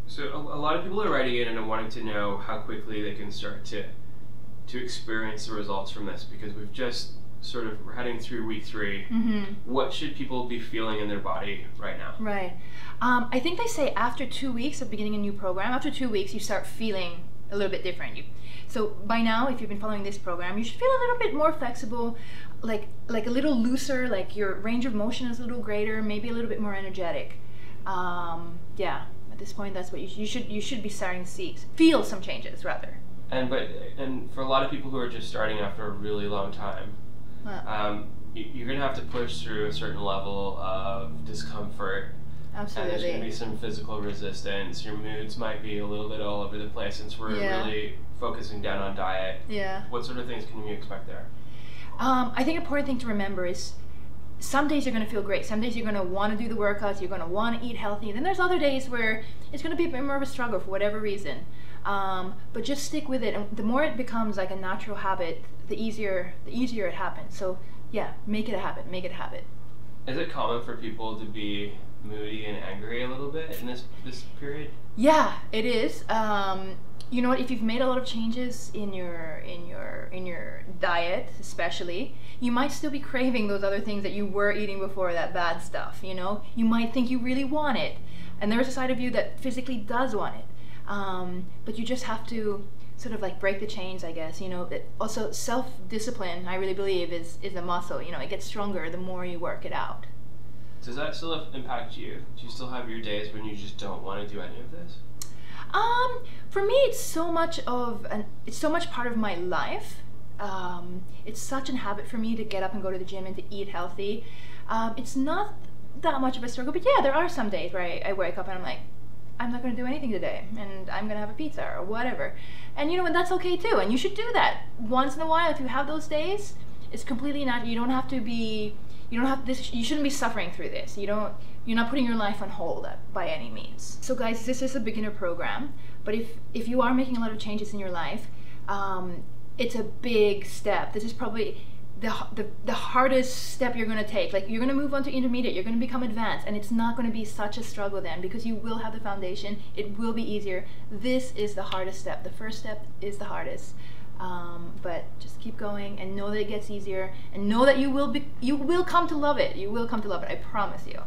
So a lot of people are writing in and are wanting to know how quickly they can start to experience the results from this, because we've just we're heading through week 3. What should people be feeling in their body right now? Right. I think they say after 2 weeks of beginning a new program, after 2 weeks you start feeling a little bit different. So by now, if you've been following this program, you should feel a little bit more flexible, like a little looser, like your range of motion is a little greater, maybe a little bit more energetic. Yeah, at this point, that's what you should be starting to feel some changes rather. And for a lot of people who are just starting after a really long time, you're gonna have to push through a certain level of discomfort. Absolutely. And there's going to be some physical resistance. Your moods might be a little bit all over the place since we're really focusing down on diet. Yeah. What sort of things can we expect there? I think an important thing to remember is some days you're going to feel great. Some days you're going to want to do the workouts. You're going to want to eat healthy. Then there's other days where it's going to be a bit more of a struggle for whatever reason. But just stick with it. And the more it becomes like a natural habit, the easier it happens. So yeah, make it a habit. Make it a habit. Is it common for people to be moody and angry a little bit in this period? Yeah, it is. You know what? If you've made a lot of changes in your diet, especially, you might still be craving those other things that you were eating before, that bad stuff. You know, you might think you really want it, and there's a side of you that physically does want it. But you just have to sort of like break the chains, I guess. You know, also self-discipline, I really believe, is a muscle. You know, it gets stronger the more you work it out. Does that still impact you? Do you still have your days when you just don't want to do any of this? For me, it's so much part of my life. It's such a habit for me to get up and go to the gym and to eat healthy. It's not that much of a struggle, but yeah, there are some days where I wake up and I'm like, I'm not going to do anything today, and I'm going to have a pizza or whatever. And you know, and that's okay too, and you should do that once in a while. If you have those days, it's completely natural. You don't have to be, you shouldn't be suffering through this. You're not putting your life on hold by any means. So guys, this is a beginner program, but if you are making a lot of changes in your life, it's a big step. This is probably the hardest step you're going to take. Like, you're going to move on to intermediate, you're going to become advanced, and it's not going to be such a struggle then, because you will have the foundation. It will be easier. This is the hardest step. The first step is the hardest. But just keep going and know that it gets easier, and know that you will come to love it. You will come to love it, I promise you.